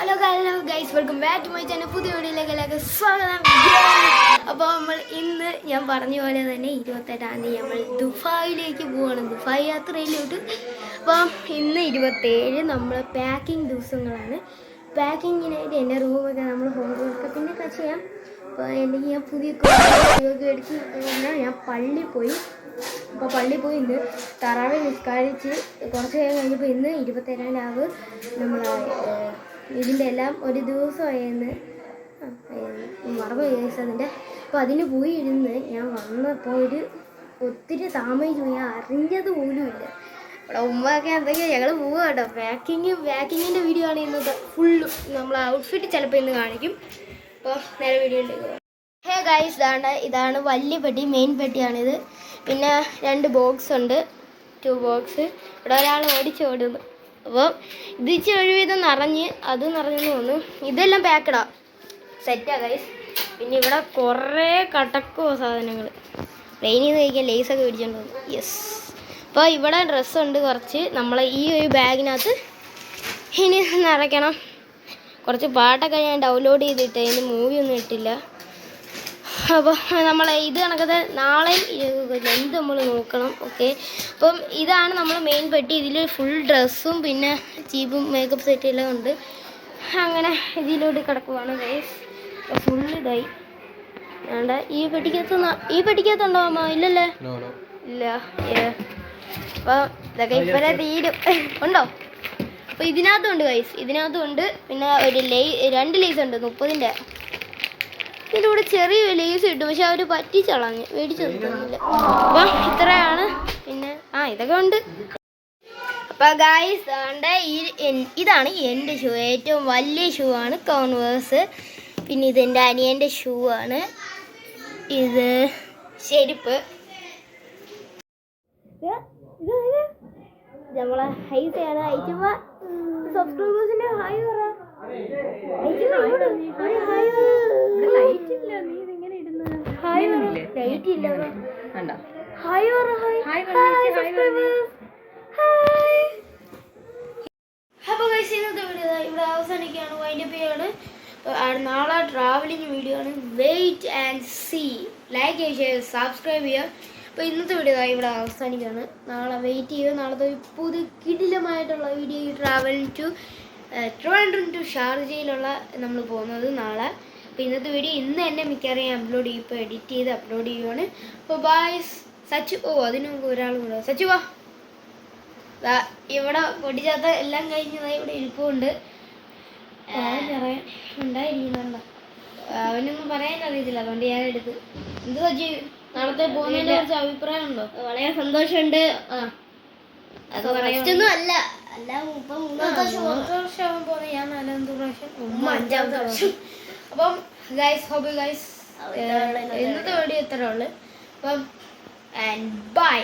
Hello guys, welcome back to my channel. പുതിയ വീഡിയോയിലേക്ക് എല്ലാവർക്കും സ്വാഗതം. അപ്പോൾ നമ്മൾ ഇന്ന് ഞാൻ പറഞ്ഞ പോലെ തന്നെ 28-ാം തീയതി നമ്മൾ ദുബായിലേക്ക് പോവുകയാണ്, ദുബായ് യാത്രയിലോട്ട്. അപ്പം ഇന്ന് 27 നമ്മൾ പാക്കിംഗ് ദിവസങ്ങളാണ്. പാക്കിങ്ങിനായിട്ട് എൻ്റെ റൂമൊക്കെ നമ്മൾ ഹോം വർക്കൊക്കെ ചെയ്യാം. അപ്പോൾ എനിക്ക് ഞാൻ പുതിയ കോളൊക്കെ എടുത്ത് ഞാൻ പള്ളിയിൽ പോയി. അപ്പോൾ പള്ളിയിൽ പോയി ഇന്ന് തറാവി നിസ്കാരിച്ച് കുറച്ച് നേരം കഴിഞ്ഞപ്പോൾ ഇന്ന് 27-ാം രാവ് നമ്മൾ ഇതിൻ്റെ എല്ലാം ഒരു ദിവസമായെന്ന് മറവ് അതിൻ്റെ. അപ്പോൾ അതിന് പോയി ഇരുന്ന് ഞാൻ വന്നപ്പോൾ ഒത്തിരി താമസിച്ചു, ഞാൻ അറിഞ്ഞത് പോലുമില്ല. ഇവിടെ ഉമ്മയൊക്കെ എന്തൊക്കെയാണ് ഞങ്ങൾ പോവുക കേട്ടോ. പാക്കിങ്ങിൻ്റെ വീഡിയോ ആണ് ഇന്നത്തെ ഫുള്ളും. നമ്മൾ ഔട്ട്ഫിറ്റ് ചിലപ്പോൾ ഇന്ന് കാണിക്കും. അപ്പോൾ നേരെ വീഡിയോയിലേക്ക് പോകാം. ഹേ ഗൈസ്, ഇതാണ് വലിയ പെട്ടി, മെയിൻ പെട്ടിയാണിത്. പിന്നെ 2 ബോക്സ് ഉണ്ട്, 2 ബോക്സ്. ഇവിടെ ഒരാൾ ഓടിച്ചോടുന്നു. അപ്പോൾ ഇത് ഇച്ചിരി ഒരുവിധം അത് നിറഞ്ഞെന്ന് തോന്നുന്നു. ഇതെല്ലാം പാക്കഡാ, സെറ്റാ ഗൈസ്. പിന്നെ ഇവിടെ കുറേ കടക്കുമോ സാധനങ്ങൾ. ട്രെയിനിൽ നിന്ന് കഴിക്കാൻ ലേസൊക്കെ മേടിച്ചോണ്ട് വന്നു. യെസ്. അപ്പോൾ ഇവിടെ ഡ്രസ്സുണ്ട് കുറച്ച്. നമ്മളെ ഈ ഒരു ബാഗിനകത്ത് ഇനി നിറയ്ക്കണം. കുറച്ച് പാട്ടൊക്കെ ഞാൻ ഡൗൺലോഡ് ചെയ്തിട്ട് അതിന് മൂവിയൊന്നും ഇട്ടില്ല. അപ്പോൾ നമ്മൾ ഇത് കണക്കത്തെ നാളെ എന്ത് നമ്മൾ നോക്കണം. ഓക്കെ, അപ്പം ഇതാണ് നമ്മൾ മെയിൻ പെട്ടി. ഇതിൽ ഫുൾ ഡ്രസ്സും പിന്നെ ചീപ്പും മേക്കപ്പ് സെറ്റെല്ലാം ഉണ്ട്. അങ്ങനെ ഇതിലോട്ട് കിടക്കുവാണ് ഗൈസ്. ഫുൾ ഇതായി വേണ്ട. ഈ പെട്ടിക്കകത്തുണ്ടോ അമ്മ? ഇല്ലല്ലേ, ഇല്ല. അപ്പോൾ ഇതൊക്കെ ഇപ്പോഴേ തീരും. ഉണ്ടോ? അപ്പോൾ ഇതിനകത്തുണ്ട് ഗൈസ്, ഇതിനകത്തുണ്ട്. പിന്നെ ഒരു 2 ലേസ് ഉണ്ട് 30-ൻ്റെ. ഇതിൻ്റെ കൂടെ ചെറിയ ലേസ് കിട്ടും, പക്ഷെ അവർ പറ്റിച്ചളഞ്ഞ് മേടിച്ചു തന്നില്ല. അപ്പം ഇത്രയാണ്. പിന്നെ ഇതൊക്കെ ഉണ്ട്. അപ്പം ഗൈസ് ഇതാണ് എൻ്റെ ഷൂ. ഏറ്റവും വലിയ ഷൂ ആണ് കോൺവേഴ്സ്. പിന്നെ ഇതെൻ്റെ അനിയൻ്റെ ഷൂ ആണ്. ഇത് ചെരുപ്പ്. നമ്മളെ ഹൈസാണ്. അയച്ചുമ്പോൾ സബ്സ്ക്രൈബേഴ്സിൻ്റെ ഹായ് പറ. ഇവിടെ അവസാനിക്കുകയാണ്, വൈൻഡപ്പ് ചെയ്യാണ്. നാളെ ട്രാവലിംഗ് വീഡിയോ ആണ്. Wait and see. ലൈക്ക് ചെയ്യുക, സബ്സ്ക്രൈബ് ചെയ്യുക. അപ്പോൾ ഇന്നത്തെ വീഡിയോ ഇവിടെ അവസാനിക്കുകയാണ്. നാളെ വെയിറ്റ് ചെയ്യുക. നാളത്തെ പുതിയ കിടിലമായിട്ടുള്ള video. Travel to Trivandrum to ഷാർജയിലുള്ള നമ്മൾ പോകുന്നത് നാളെ. അപ്പോൾ ഇന്നത്തെ വീഡിയോ ഇന്ന് തന്നെ മിക്കവാറും അപ്ലോഡ് ചെയ്യും. ഇപ്പോൾ എഡിറ്റ് ചെയ്ത് അപ്ലോഡ് ചെയ്യുവാണ്. അപ്പോൾ ബായ്സ്. സച്ചു, അതിന് മുമ്പ് ഒരാൾ കൂടെ. സച്ചു വാ. ഇവിടെ പൊടിച്ചാത്ത എല്ലാം കഴിഞ്ഞതായി ഇവിടെ ഇരിപ്പുണ്ട്. ഉണ്ടായിരിക്കുന്നുണ്ടോ? അവനൊന്നും പറയാൻ അറിയത്തില്ല, അതുകൊണ്ട് ഞാൻ എടുത്ത്. എന്ത് സച്ചു, നാളത്തെ പോകുന്നതിനെ കുറിച്ച് അഭിപ്രായം ഉണ്ടോ? വളരെ സന്തോഷമുണ്ട്. അത് പറയാനൊന്നും അല്ല. അപ്പം ഗൈസ്, ഹോബി ഗൈസ്, ഇന്നത്തെ വീഡിയോ ഇത്രേ ഉള്ളു. അപ്പം ബൈ.